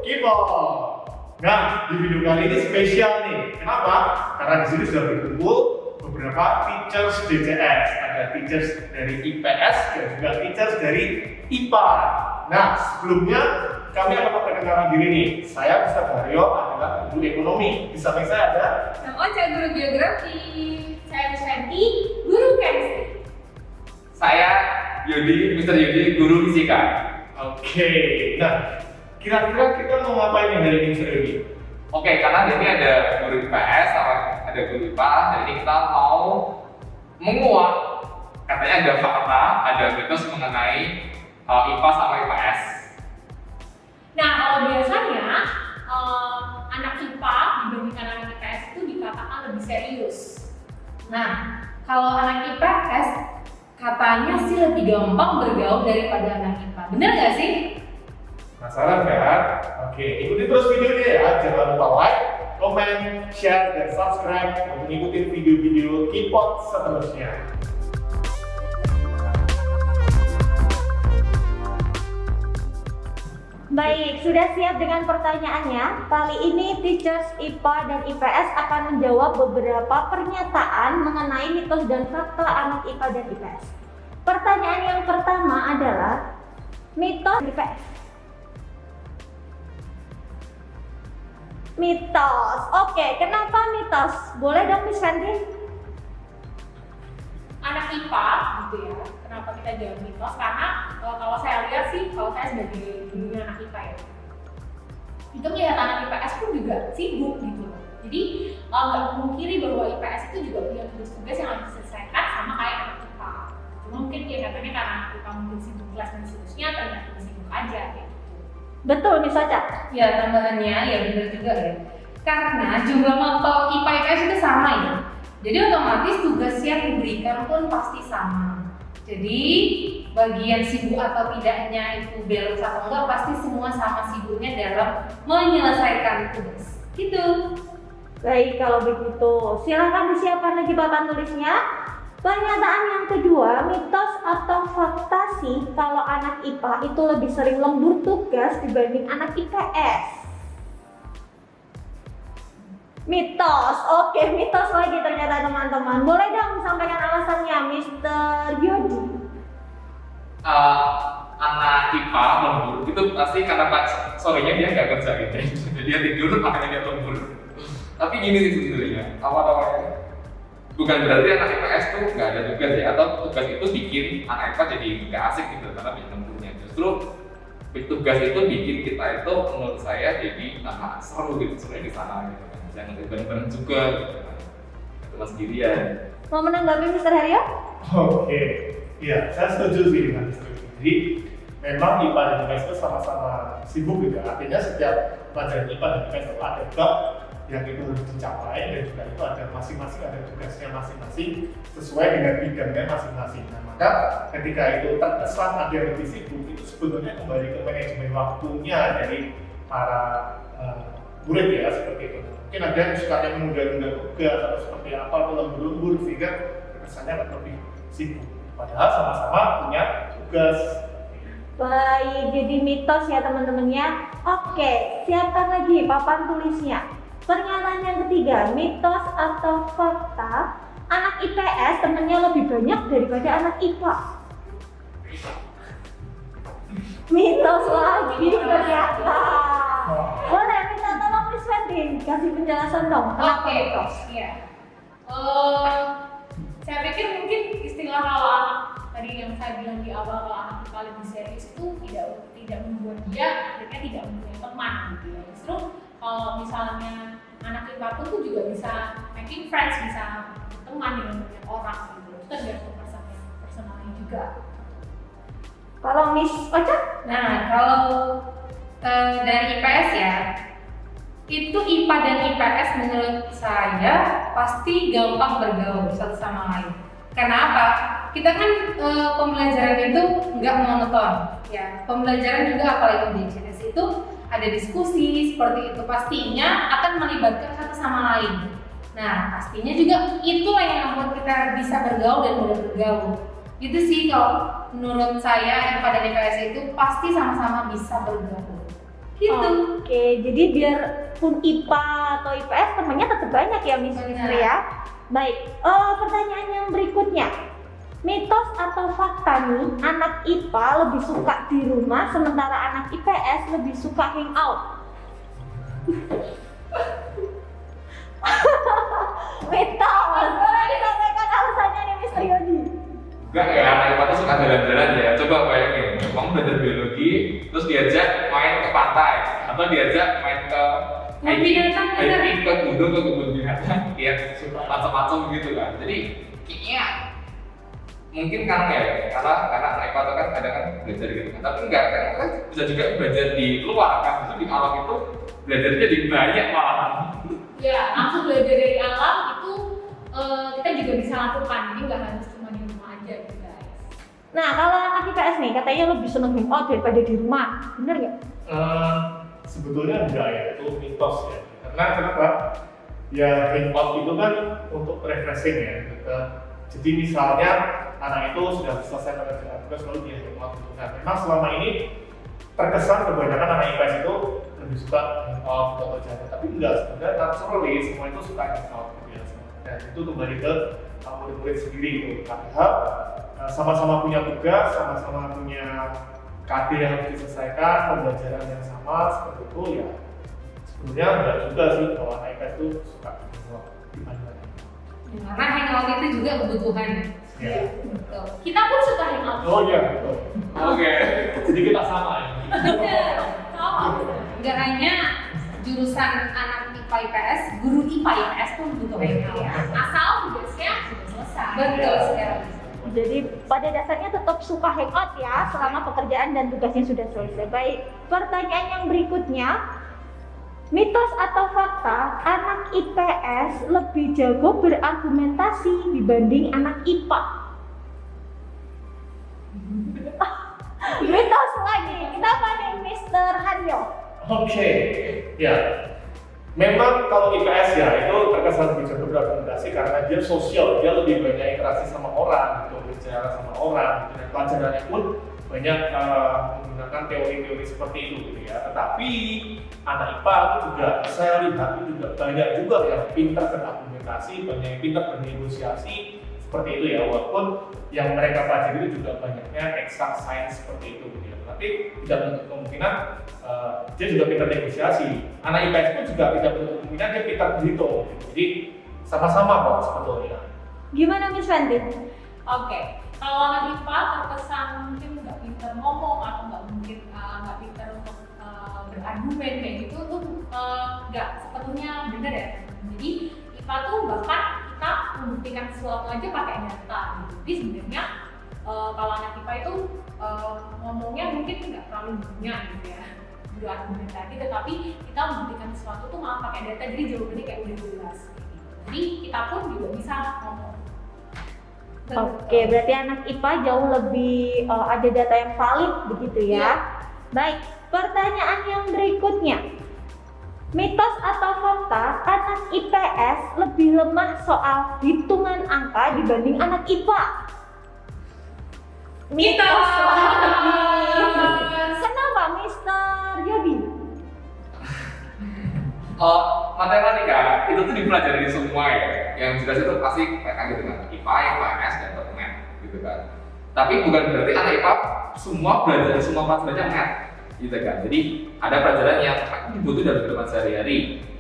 Kipot. Nah, di video kali ini spesial nih. Kenapa? Karena di sini sudah berkumpul beberapa teachers DCS. Ada teachers dari IPS dan juga teachers dari IPA. Nah, sebelumnya kami akan memperkenalkan diri nih. Saya Ustaz Haryo adalah guru ekonomi. Di samping saya ada Kang Ocha, guru geografi. Saya Misanti, guru chemistry. Saya Yudi, Mr. Yudi, guru fisika. Oke. Nah, kira-kira kita mau ngapain nih hari ini, Mr. Yudi? Oke, karena di sini ada guru IPS sama ada guru IPA, jadi kita mau menguak. Katanya ada fakta, ada mitos mengenai IPA sama IPS. Nah, kalau biasanya anak IPA dibandingkan anak IPS itu dikatakan lebih serius. Nah, kalau anak IPS katanya sih lebih gampang bergaul daripada anak IPA. Bener nggak sih? Penasaran kan? Oke, ikuti terus videonya ya. Jangan lupa like, comment, share, dan subscribe untuk ngikutin video-video Kipot seterusnya. Baik, sudah siap dengan pertanyaannya? Kali ini teachers IPA dan IPS akan menjawab beberapa pernyataan mengenai mitos dan fakta anak IPA dan IPS. Pertanyaan yang pertama adalah mitos IPS. Mitos. Oke, kenapa mitos? Boleh dong Miss Fendi? Anak IPA gitu ya. Kenapa kita jawab mitos? Karena kalau saya lihat sih, kalau saya sebagai gurunya anak IPA ya, itu melihat anak IPS pun juga sibuk gitu. Jadi nggak memungkiri bahwa IPS itu juga punya tugas-tugas yang harus diselesaikan sama kayak anak IPA. Cuma mungkin kelihatannya karena anak IPA mungkin sibuk kelas dan seterusnya, ternyata sibuk aja gitu. Betul, Miss Ocha? Ya, tambahannya ya benar juga ya. Karena jumlah mapel IPA IPS itu sama ya. Jadi otomatis tugas yang diberikan pun pasti sama. Jadi bagian sibuk atau tidaknya itu balance atau enggak pasti semua sama sibuknya dalam menyelesaikan tugas. Gitu. Baik, kalau begitu silakan disiapkan lagi papan tulisnya. Pernyataan yang kedua, mitos atau fakta sih kalau anak IPA itu lebih sering lembur tugas dibanding anak IPS? Mitos, oke, mitos lagi ternyata teman-teman. Boleh dong sampaikan alasannya, Mr. Yodi? Anak IPA lembur itu pasti karena sorenya dia nggak kerja gitu. Jadi dia tidur makanya dia lembur. Tapi gini sih sebenarnya, awal-awalnya bukan berarti anak IPS tuh nggak ada tugas ya, atau tugas itu bikin anak IPA jadi nggak asik gitu karena banyak lemburnya. Justru tugas itu bikin kita itu menurut saya jadi seru gitu sebenarnya di sana gitu. Jangan bareng-bareng juga gitu kan. Cuma sendirian. Mau menanggapi Mr. Haryo? Oke, iya, saya setuju sih dengan Mr. Yudi. Jadi memang IPA dan IPS itu sama-sama sibuk gitu. Artinya setiap pelajaran IPA dan IPS itu ada bab yang itu harus dicapai dan juga itu ada masing-masing ada tugasnya masing-masing sesuai dengan bidangnya masing-masing. Nah, maka ketika itu terkesan ada yang lebih sibuk itu sebetulnya kembali ke manajemen waktunya dari para murid ya seperti itu. Mungkin ada yang sukanya menunda-nunda tugas atau seperti apa atau lembur-lembur sehingga kesannya lebih sibuk. Padahal sama-sama punya tugas. Baik, jadi mitos ya teman-temannya. Oke, siapkan lagi papan tulisnya. Pernyataan yang ketiga, mitos atau fakta anak IPS temennya lebih banyak daripada anak IPA? Mitos lagi ternyata. Boleh minta tolong Miss Fendi kasih penjelasan dong kenapa Oke, mitos? iya. Saya pikir mungkin istilah kalau anak tadi yang saya bilang di awal kalau anak IPA lebih serius itu tidak membuat dia akhirnya tidak mempunyai teman gitu ya. Justru kalau misalnya anak IPA pun tuh juga bisa making friends, bisa berteman dengan banyak orang gitu. Itu kan biar personalnya juga. Kalau Miss Ocha? Nah, kalau dari IPS ya, itu IPA dan IPS menurut saya pasti gampang bergaul satu sama lain. Karena apa? Kita kan pembelajaran itu nggak monoton, ya. Pembelajaran juga apalagi di JCS itu ada diskusi seperti itu pastinya akan melibatkan satu sama lain. Nah, pastinya juga itulah yang membuat kita bisa bergaul dan mudah bergaul. Itu sih kalau menurut saya IPA dan IPS itu pasti sama-sama bisa bergaul. Gitu. Oke, jadi biar pun IPA atau IPS temannya tetap banyak ya Miss Benar. Fitri ya. Baik, pertanyaan yang berikutnya. Mitos atau fakta nih, anak IPA lebih suka di rumah sementara anak IPS lebih suka hangout. Mitos, boleh disampaikan alasannya nih Miss Triodi. Enggak ya, anak IPA tuh suka jalan-jalan ya. Coba bayangin, kamu belajar biologi, terus diajak main ke pantai, atau diajak main ke Kebun binatang, bener. hiking ke gunung, ke kebun binatang, ya macam-macam gitu kan. Jadi kayaknya mungkin kan ya, karena anak IPA tuh kan kadang kan belajar gitu kan. Tapi enggak, kan bisa juga belajar di luar kan. Jadi alam itu belajarnya di banyak malahan. Ya, langsung belajar dari alam itu kita juga bisa lakukan, jadi nggak harus cuma di rumah aja gitu guys. Nah, kalau anak IPS nih katanya lebih seneng hangout daripada di rumah, bener nggak? Sebetulnya enggak ya, itu mitos ya. Karena kenapa? Ya hangout itu kan untuk refreshing ya. Jadi misalnya anak itu sudah selesai mengerjakan tugas lalu dia hangout gitu. Nah, memang selama ini terkesan kebanyakan anak IPS itu lebih suka hangout atau jalan, tapi enggak, sebenarnya naturally semua itu suka hangout gitu ya. Dan itu kembali ke murid-murid sendiri gitu. Padahal sama-sama punya tugas, sama-sama punya KD yang harus diselesaikan, pembelajaran yang sama seperti itu ya. Sebenarnya enggak juga sih kalau anak IPS itu suka hangout dibandingkan. Karena hangout itu juga kebutuhan. Ya. Betul. Kita pun suka hangout. Oh iya betul. Oke. Jadi kita sama ya. Sama. Nggak hanya jurusan anak IPA IPS, guru IPA IPS pun butuh hangout. Asal tugasnya sudah selesai. Betul sekali. Jadi pada dasarnya tetap suka hangout ya selama pekerjaan dan tugasnya sudah selesai. Baik, pertanyaan yang berikutnya. Mitos atau fakta, anak IPS lebih jago berargumentasi dibanding anak IPA? Mitos lagi, kenapa nih Mr. Haryo? Oke, ya. Memang kalau IPS ya itu terkesan lebih jago berargumentasi karena dia sosial, dia lebih banyak interaksi sama orang, gitu, bicara sama orang, gitu, dan pelajarannya pun banyak menggunakan teori-teori seperti itu, gitu ya. Tetapi anak IPA itu juga saya lihat itu juga banyak juga yang pintar berargumentasi, banyak yang pintar bernegosiasi seperti itu ya. Walaupun yang mereka pelajari itu juga banyaknya exact science seperti itu, gitu ya. Tapi tidak menutup kemungkinan dia juga pintar negosiasi. Anak IPS pun juga tidak menutup kemungkinan dia pintar berhitung. Gitu. Jadi sama-sama kok sebetulnya. Gimana Miss Fenty? Oke, kalau anak IPA terkesan mungkin nggak pintar ngomong atau nggak pintar untuk berargumen kayak gitu tuh nggak sepenuhnya benar ya. Jadi IPA tuh bahkan kita membuktikan sesuatu aja pakai data gitu. Jadi sebenarnya kalau anak IPA itu ngomongnya mungkin nggak terlalu banyak gitu ya berargumen tadi, tetapi kita membuktikan sesuatu tuh malah pakai data, jadi jawabannya kayak udah jelas gitu. Jadi kita pun juga bisa ngomong. Oke, berarti anak IPA jauh lebih ada data yang valid begitu ya. Iya. Baik, pertanyaan yang berikutnya. Mitos atau fakta, anak IPS lebih lemah soal hitungan angka dibanding anak IPA? Mitos. Kenapa Mr. Yodi? Matematika itu tuh dipelajari di semua ya. Yang jelas itu pasti kayak gitu kan, IPA, IPS, dan math gitu kan. Tapi bukan berarti anak IPA semua belajar semua pelajarannya math gitu kan. Jadi ada pelajaran yang dibutuhin dalam kehidupan sehari-hari.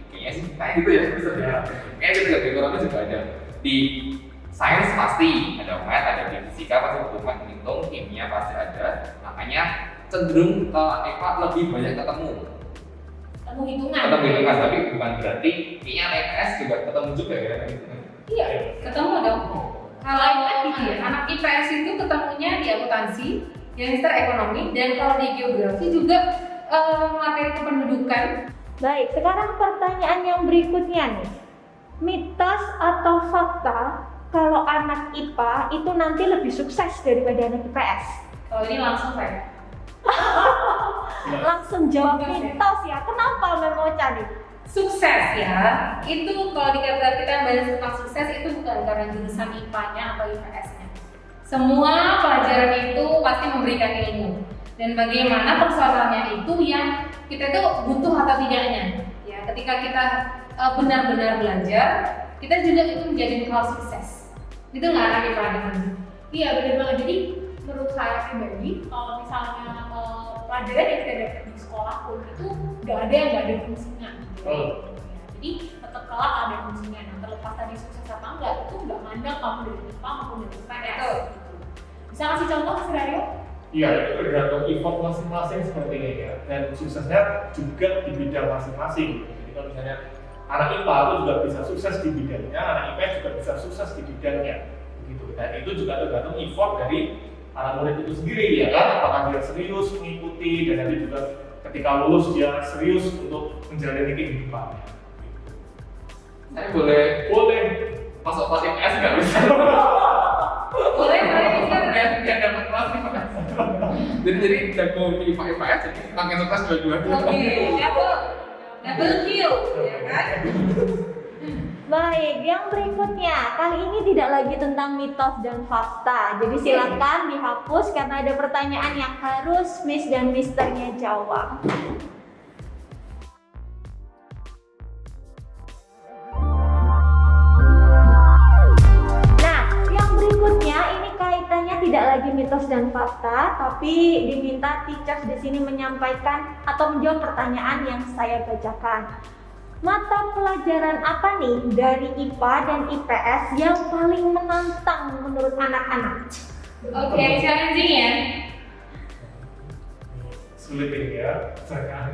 Kayaknya sih kayak gitu ya. Kayak gitu ya, ekonomi juga ada. Di sains pasti ada math, ada di fisika pasti butuh math, hitung, kimia pasti ada. Makanya cenderung IPA lebih banyak ketemu Hitungan. tapi bukan berarti kayaknya anak IPS juga ketemu juga ya hitungan. Iya. Ketemu dong. Kalau anak IPS itu ketemunya di akuntansi, di Magister Ekonomi, dan kalau di geografi juga materi kependudukan. Baik, sekarang pertanyaan yang berikutnya nih. Mitos atau fakta kalau anak IPA itu nanti lebih sukses daripada anak IPS? Kalau ini langsung saya. Langsung jawab mitos ya. Kenapa Memocha nih? Sukses ya, itu kalau dikata kita bahas tentang sukses itu bukan karena jurusan IPA-nya atau IPS-nya. Semua pelajaran itu pasti memberikan ilmu. dan bagaimana persoalannya itu yang kita itu butuh atau tidaknya. Ya, ketika kita benar-benar belajar, kita juga itu menjadi hal sukses. Itu nggak anak IPA dengan Iya benar banget. Jadi menurut saya pribadi, kalau misalnya pelajaran yang kita dapat di sekolah pun itu nggak ada yang nggak ada fungsinya. Gitu. Oh. Ya, jadi tetap kelak ada fungsinya. Nah terlepas tadi sukses apa enggak itu nggak mandang kamu dari IPA maupun dari IPS. Betul. Gitu. Bisa kasih contoh Mas Dario? Iya, itu tergantung effort masing-masing sepertinya ya. Dan suksesnya juga di bidang masing-masing. Jadi kalau misalnya anak IPA itu juga bisa sukses di bidangnya, anak IPS juga bisa sukses di bidangnya. Begitu. Dan itu juga tergantung effort dari para murid itu sendiri ya kan. Apakah dia serius mengikuti dan nanti juga ketika lulus dia serius untuk menjalani kehidupannya. Saya boleh Boleh. masuk kelas IPS nggak bisa? boleh bisa. Biar dapat kelas IPS. Jadi jago di IPA IPS jadi makin sukses dua-duanya. Oke, double kill, ya kan? Baik, yang berikutnya kali ini tidak lagi tentang mitos dan fakta. Jadi silakan dihapus karena ada pertanyaan yang harus Miss dan Misternya jawab. Nah, yang berikutnya ini kaitannya tidak lagi mitos dan fakta, tapi diminta teachers di sini menyampaikan atau menjawab pertanyaan yang saya bacakan. Mata pelajaran apa nih dari IPA dan IPS yang paling menantang menurut anak-anak? Oke, challenging ya. Sulit ini ya, misalkan.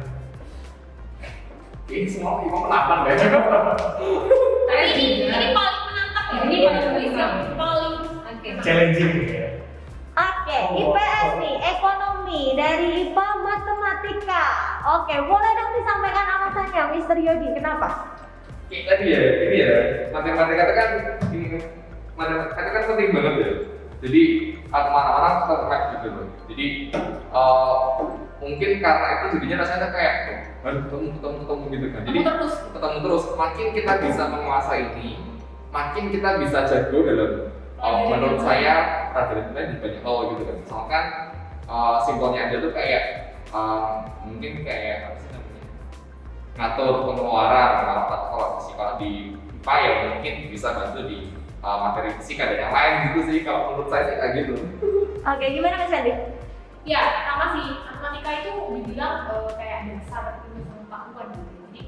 Ini semua IPA menapan deh. Tapi ini paling menantang ya. Ini paling menantang. Paling Oke. Challenging ya. Oke, IPS nih, ekonomi, dari IPA matematika. Oke, boleh dong disampaikan alasannya, Mr. Yodi, kenapa? Kayak tadi ya, ini ya, matematika itu kan ini matematika itu kan penting banget ya. Jadi mana-mana kita terkait gitu loh. Jadi mungkin karena itu jadinya rasanya kayak harus ketemu gitu kan. Jadi ketemu terus. Makin kita bisa menguasai ini, makin kita bisa jago dalam menurut saya pelajaran kita di banyak hal gitu kan. Misalkan simpelnya aja tuh kayak mungkin kayak apa sih namanya, ngatur pengeluaran kalau fisika di IPA ya mungkin bisa bantu di materi fisika dan yang lain gitu sih kalau menurut saya sih kayak gitu. Oke, gimana Mas Andi? Ya, sama sih. Matematika itu dibilang kayak dasar ilmu pengetahuan gitu. Jadi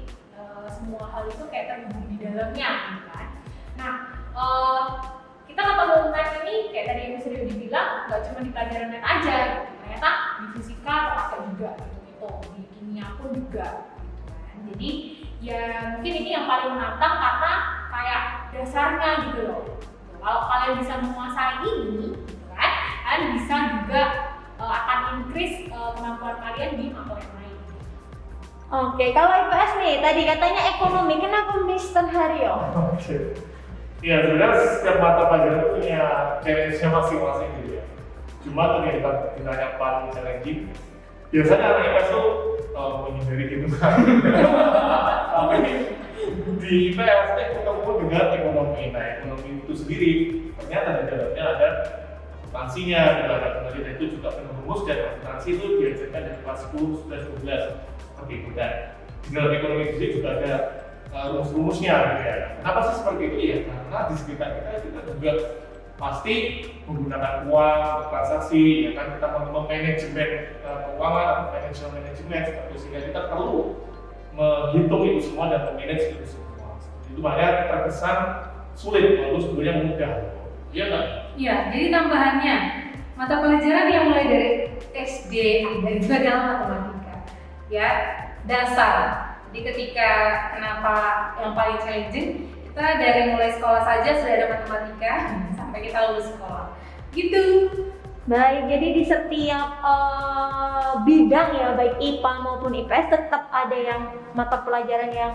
semua hal itu kayak terhubung di dalamnya gitu kan. Nah, kita ketemu math ini kayak tadi yang Mas Rio dibilang nggak cuma di pelajaran math aja gitu. Ternyata di fisika terpakai juga gitu, di kimia pun juga gitu kan. Jadi ya mungkin ini yang paling menantang karena kayak dasarnya gitu loh. Kalau kalian bisa menguasai ini gitu kan, kalian bisa juga akan increase kemampuan kalian di mata yang lain. Oke, kalau IPS nih, tadi katanya ekonomi, kenapa Mr. Haryo? Oke. Ya sebenarnya setiap mata pelajaran punya challenge-nya masing-masing gitu ya. Cuma tuh yang ditanya paling challenging, biasanya anak IPS tuh menghindari gitu kan. Tapi di IPS ketemu dengan ekonomi. Nah ekonomi itu sendiri ternyata di dalamnya ada akuntansinya, ada penelitian itu juga penuh dan akuntansi itu diajarkan dari kelas 10, 11, 12 seperti itu dan di dalam ekonomi itu sendiri juga ada rumus-rumusnya gitu ya. Kenapa sih seperti itu ya? Karena di sekitar kita juga pasti menggunakan uang untuk transaksi, ya kan kita manajemen keuangan atau financial management seperti itu sehingga kita perlu menghitung itu semua dan memanage itu semua. Itu makanya terkesan sulit, walaupun sebenarnya mudah. Iya nggak? Iya, jadi tambahannya mata pelajaran yang mulai dari SD ada juga dalam matematika, ya dasar. Jadi ketika kenapa yang paling challenging, kita dari mulai sekolah saja sudah ada matematika sampai kita lulus sekolah, gitu. Baik, jadi di setiap bidang ya, baik IPA maupun IPS tetap ada yang mata pelajaran yang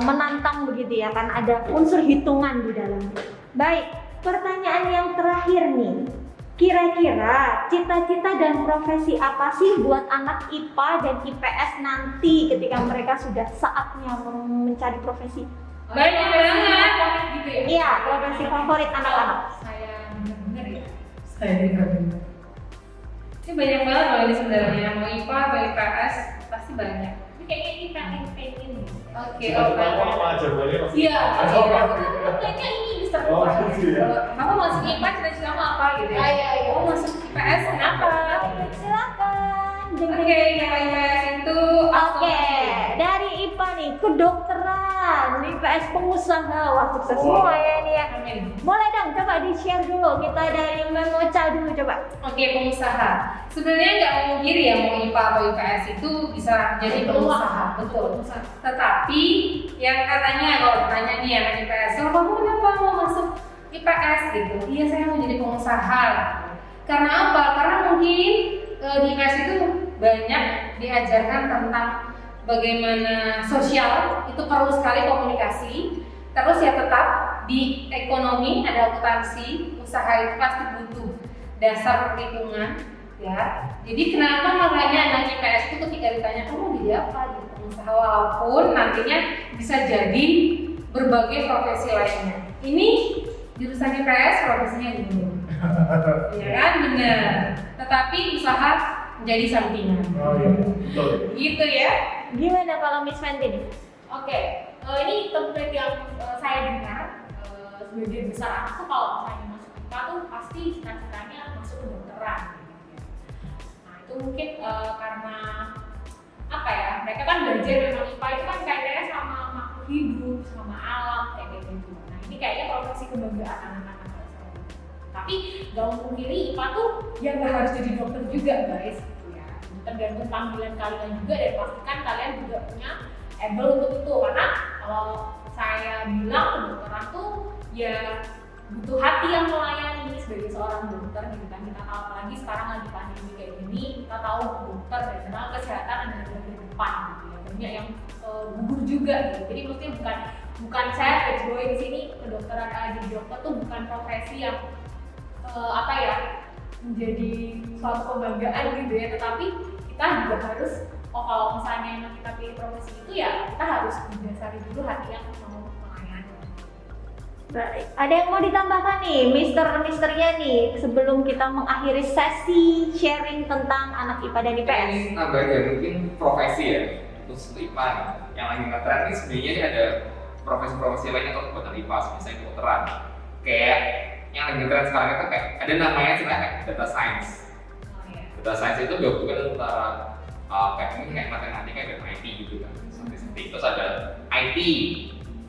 menantang begitu ya, kan ada unsur hitungan di dalamnya. Baik, pertanyaan yang terakhir nih, kira-kira cita-cita dan profesi apa sih buat anak IPA dan IPS nanti ketika mereka sudah saatnya mencari profesi? Banyak banget gitu ya. Iya, profesi favorit anak-anak. Saya benar-benar ya. Saya dengar. Ini banyak banget loh ini sebenarnya, mau IPA atau IPS pasti banyak. Tapi kayaknya ini pengen Oke, Cuma apa jawabannya masih iya kayaknya ini bisa Oh, keluar. gitu ya. Kamu masuk IPA cita-cita mau apa gitu ya? Iya. Oh masuk IPS kenapa? Silakan. Jeng, jeng, Oke, jeng. kalau IPS itu Oke, dari IPA nih kedokteran, IPS pengusaha, wah sukses semua ya ini ya. Amin. Boleh dong, coba di-share dulu. Kita dari Memocha dulu coba. Oke, pengusaha. Sebenarnya nggak mau kiri ya, mau IPA atau IPS itu bisa jadi pengusaha, betul. Tetapi yang katanya kalau ditanya nih anak IPS, oh, kamu kenapa mau masuk IPS gitu? Iya, saya mau jadi pengusaha. Karena apa? Karena mungkin di IPS itu banyak diajarkan tentang bagaimana sosial, itu perlu sekali komunikasi. Terus ya tetap di ekonomi ada akuntansi, usaha itu pasti butuh dasar perhitungan ya. Jadi kenapa makanya anak IPS itu ketika ditanya kamu jadi apa jadi pengusaha, walaupun nantinya bisa jadi berbagai profesi lainnya. Ini jurusan IPS profesinya guru. Ya kan, benar. Tetapi usaha menjadi sampingan. Oh iya, betul. Gitu ya. Gimana kalau Miss Fenty nih? Oke, ini template yang saya dengar sebagian besar anak tuh kalau misalnya masuk IPA tuh pasti cita-citanya masuk ke kedokteran gitu ya. Nah itu mungkin karena apa ya, mereka kan belajar memang IPA itu kan kaitannya sama makhluk hidup, sama alam kayak gitu. Nah ini kayaknya profesi kebanggaan anak-anak saya. Tapi gak memungkiri IPA tuh ya gak harus jadi dokter juga guys gitu ya. Tergantung panggilan kalian juga dan pastikan kalian juga punya able untuk itu, karena kalau saya bilang kedokteran tuh ya butuh hati yang melayani sebagai seorang dokter gitu kan. Kita tahu apalagi sekarang lagi pandemi kayak gini, kita tahu dokter dan tenaga kesehatan adalah di depan gitu ya. Banyak yang gugur juga gitu. Jadi maksudnya bukan saya garis di sini kedokteran jadi dokter tuh bukan profesi yang apa ya menjadi suatu kebanggaan gitu ya, tetapi kita juga harus kalau misalnya emang kita pilih profesi itu ya kita harus didasari dulu hati yang mau melayani. Baik. Ada yang mau ditambahkan nih, Misternya nih, sebelum kita mengakhiri sesi sharing tentang anak IPA dan IPS? Ini nambahin ya, mungkin profesi ya, untuk IPA yang lagi ngetren ini sebenarnya ini ada profesi-profesi lainnya atau bukan IPA, misalnya kedokteran. Kayak yang lagi ngetren sekarang itu kayak ada namanya sebenarnya kayak data science. Oh, iya. Data science itu gabungan antara kayak mungkin kayak matematika dan IT gitu kan, statistik. Terus ada IT,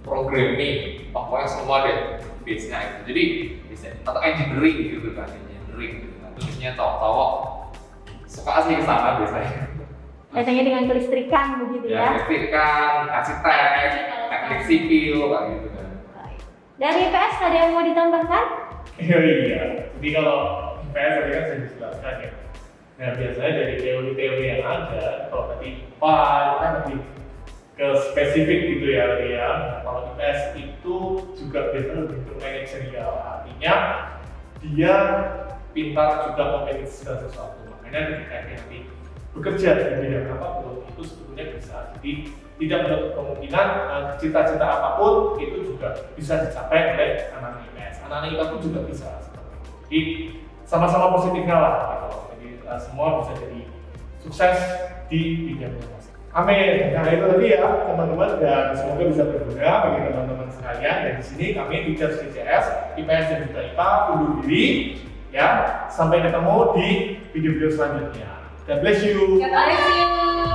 programming, pokoknya semua deh base-nya itu. Jadi bisa atau engineering gitu kan, engineering gitu kan. Terusnya cowok-cowok suka asli ke sana biasanya. Biasanya dengan kelistrikan begitu ya. Listrikan, arsitek, teknik sipil kayak gitu kan. Baik. Dari IPS ada yang mau ditambahkan? Iya. Jadi kalau IPS tadi kan saya dijelaskan ya. Nah biasanya dari teori-teori yang ada, kalau tadi IPA itu kan lebih ke spesifik gitu ya. Nah, kalau IPS itu juga biasanya lebih ke manajerial, artinya dia pintar juga memanage segala sesuatu. Makanya ketika dia nanti bekerja di bidang apapun itu sebetulnya bisa. Jadi tidak menutup kemungkinan cita-cita apapun itu juga bisa dicapai oleh anak IPS. Anak IPA pun juga bisa seperti itu. Jadi sama-sama positifnya lah gitu. Jadi semua bisa jadi sukses di bidangnya masing. Amin. Nah itu tadi ya teman-teman, dan semoga bisa berguna bagi teman-teman sekalian. Dan di sini kami Teachers TCS, IPS dan juga IPA undur diri ya. Sampai ketemu di video-video selanjutnya. God bless you. God bless you.